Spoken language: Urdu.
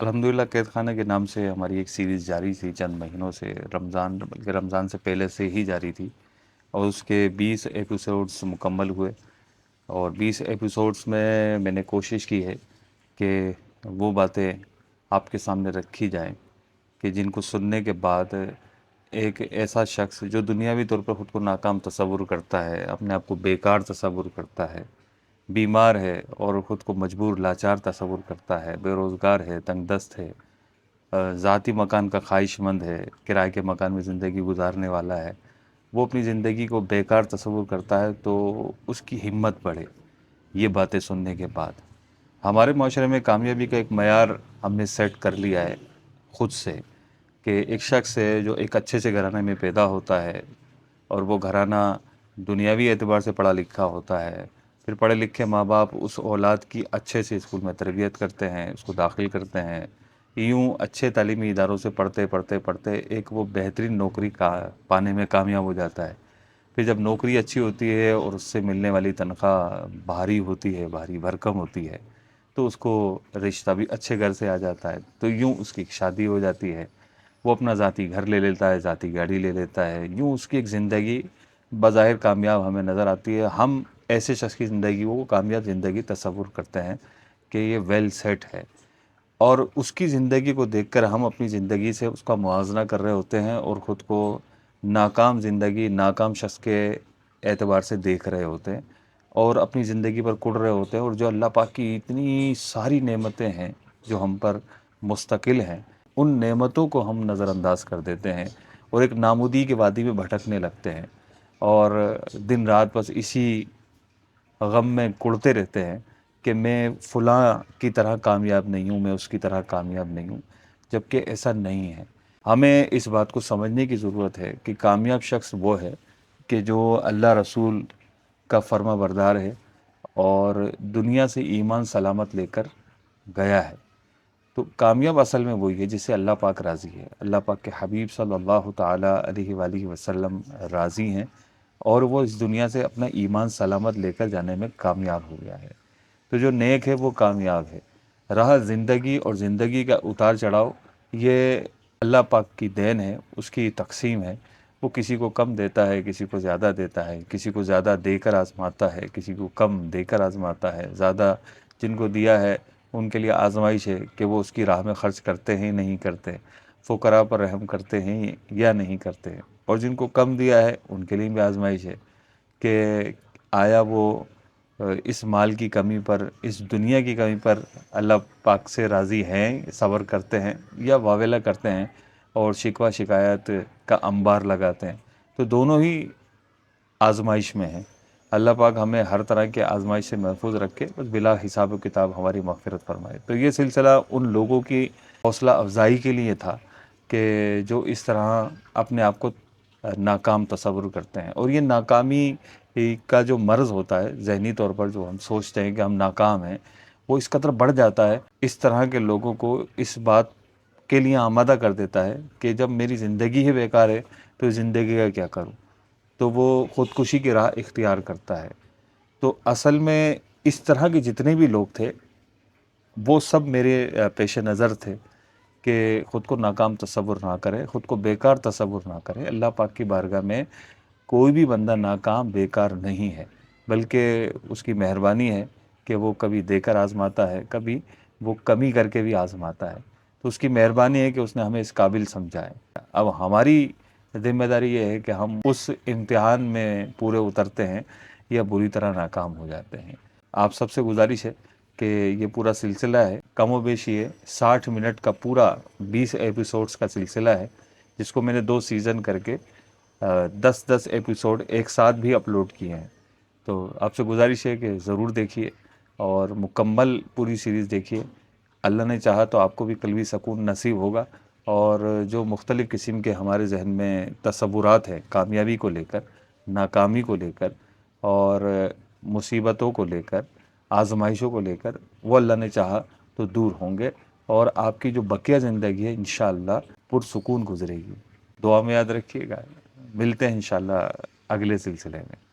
الحمدللہ قید خانہ کے نام سے ہماری ایک سیریز جاری تھی چند مہینوں سے، رمضان بلکہ رمضان سے پہلے سے ہی جاری تھی، اور اس کے 20 ایپیسوڈز مکمل ہوئے۔ اور 20 ایپیسوڈز میں نے کوشش کی ہے کہ وہ باتیں آپ کے سامنے رکھی جائیں کہ جن کو سننے کے بعد ایک ایسا شخص جو دنیاوی طور پر خود کو ناکام تصور کرتا ہے، اپنے آپ کو بیکار تصور کرتا ہے، بیمار ہے اور خود کو مجبور لاچار تصور کرتا ہے، بے روزگار ہے، تنگ دست ہے، ذاتی مکان کا خواہش مند ہے، کرائے کے مکان میں زندگی گزارنے والا ہے، وہ اپنی زندگی کو بیکار تصور کرتا ہے تو اس کی ہمت بڑھے یہ باتیں سننے کے بعد۔ ہمارے معاشرے میں کامیابی کا ایک معیار ہم نے سیٹ کر لیا ہے خود سے، کہ ایک شخص ہے جو ایک اچھے سے گھرانے میں پیدا ہوتا ہے، اور وہ گھرانہ دنیاوی اعتبار سے پڑھا لکھا ہوتا ہے، پھر پڑھے لکھے ماں باپ اس اولاد کی اچھے سے اسکول میں تربیت کرتے ہیں، اس کو داخل کرتے ہیں، یوں اچھے تعلیمی اداروں سے پڑھتے ایک وہ بہترین نوکری کا پانے میں کامیاب ہو جاتا ہے۔ پھر جب نوکری اچھی ہوتی ہے اور اس سے ملنے والی تنخواہ بھاری ہوتی ہے، بھاری بھرکم ہوتی ہے، تو اس کو رشتہ بھی اچھے گھر سے آ جاتا ہے، تو یوں اس کی شادی ہو جاتی ہے، وہ اپنا ذاتی گھر لے لیتا ہے، ذاتی گاڑی لے لیتا ہے، یوں اس کی ایک زندگی بظاہر کامیاب ہمیں نظر آتی ہے۔ ہم ایسے شخص کی زندگی کو کامیاب زندگی تصور کرتے ہیں کہ یہ ویل سیٹ ہے، اور اس کی زندگی کو دیکھ کر ہم اپنی زندگی سے اس کا موازنہ کر رہے ہوتے ہیں اور خود کو ناکام زندگی، ناکام شخص کے اعتبار سے دیکھ رہے ہوتے ہیں، اور اپنی زندگی پر کڑ رہے ہوتے ہیں، اور جو اللہ پاک کی اتنی ساری نعمتیں ہیں جو ہم پر مستقل ہیں، ان نعمتوں کو ہم نظر انداز کر دیتے ہیں اور ایک نامودی کے وادی میں بھٹکنے لگتے ہیں، اور دن رات بس اسی غم میں کڑتے رہتے ہیں کہ میں فلاں کی طرح کامیاب نہیں ہوں، میں اس کی طرح کامیاب نہیں ہوں، جبکہ ایسا نہیں ہے۔ ہمیں اس بات کو سمجھنے کی ضرورت ہے کہ کامیاب شخص وہ ہے کہ جو اللہ رسول کا فرما بردار ہے اور دنیا سے ایمان سلامت لے کر گیا ہے۔ تو کامیاب اصل میں وہی ہے جس سے اللہ پاک راضی ہے، اللہ پاک کے حبیب صلی اللہ تعالیٰ علیہ وآلہ وسلم راضی ہیں، اور وہ اس دنیا سے اپنا ایمان سلامت لے کر جانے میں کامیاب ہو گیا ہے۔ تو جو نیک ہے وہ کامیاب ہے۔ رہا زندگی اور زندگی کا اتار چڑھاؤ، یہ اللہ پاک کی دین ہے، اس کی تقسیم ہے، وہ کسی کو کم دیتا ہے، کسی کو زیادہ دیتا ہے، کسی کو زیادہ دے کر آزماتا ہے، کسی کو کم دے کر آزماتا ہے۔ زیادہ جن کو دیا ہے ان کے لیے آزمائش ہے کہ وہ اس کی راہ میں خرچ کرتے ہیں نہیں کرتے، فقراء پر رحم کرتے ہیں یا نہیں کرتے، اور جن کو کم دیا ہے ان کے لیے بھی آزمائش ہے کہ آیا وہ اس مال کی کمی پر، اس دنیا کی کمی پر اللہ پاک سے راضی ہیں، صبر کرتے ہیں، یا واویلا کرتے ہیں اور شکوہ شکایت کا انبار لگاتے ہیں۔ تو دونوں ہی آزمائش میں ہیں۔ اللہ پاک ہمیں ہر طرح کے آزمائش سے محفوظ رکھے، بس بلا حساب و کتاب ہماری مغفرت فرمائے۔ تو یہ سلسلہ ان لوگوں کی حوصلہ افزائی کے لیے تھا کہ جو اس طرح اپنے آپ کو ناکام تصور کرتے ہیں، اور یہ ناکامی کا جو مرض ہوتا ہے ذہنی طور پر، جو ہم سوچتے ہیں کہ ہم ناکام ہیں، وہ اس قدر بڑھ جاتا ہے، اس طرح کے لوگوں کو اس بات کے لیے آمادہ کر دیتا ہے کہ جب میری زندگی ہی بیکار ہے تو زندگی کا کیا کروں، تو وہ خودکشی کی راہ اختیار کرتا ہے۔ تو اصل میں اس طرح کے جتنے بھی لوگ تھے وہ سب میرے پیش نظر تھے کہ خود کو ناکام تصور نہ کرے، خود کو بیکار تصور نہ کرے۔ اللہ پاک کی بارگاہ میں کوئی بھی بندہ ناکام بیکار نہیں ہے، بلکہ اس کی مہربانی ہے کہ وہ کبھی دے کر آزماتا ہے، کبھی وہ کمی کر کے بھی آزماتا ہے۔ تو اس کی مہربانی ہے کہ اس نے ہمیں اس قابل سمجھا ہے۔ اب ہماری ذمہ داری یہ ہے کہ ہم اس امتحان میں پورے اترتے ہیں یا بری طرح ناکام ہو جاتے ہیں۔ آپ سب سے گزارش ہے کہ یہ پورا سلسلہ ہے، کم و بیش یہ 60 منٹ کا پورا 20 ایپیسوڈز کا سلسلہ ہے، جس کو میں نے 2 سیزن کر کے 10 ایپیسوڈ ایک ساتھ بھی اپلوڈ کیے ہیں۔ تو آپ سے گزارش ہے کہ ضرور دیکھیے اور مکمل پوری سیریز دیکھیے۔ اللہ نے چاہا تو آپ کو بھی قلبی سکون نصیب ہوگا، اور جو مختلف قسم کے ہمارے ذہن میں تصورات ہیں کامیابی کو لے کر، ناکامی کو لے کر، اور مصیبتوں کو لے کر، آزمائشوں کو لے کر، وہ اللہ نے چاہا تو دور ہوں گے، اور آپ کی جو بقیہ زندگی ہے انشاءاللہ پرسکون گزرے گی۔ دعا میں یاد رکھیے گا۔ ملتے ہیں انشاءاللہ اگلے سلسلے میں۔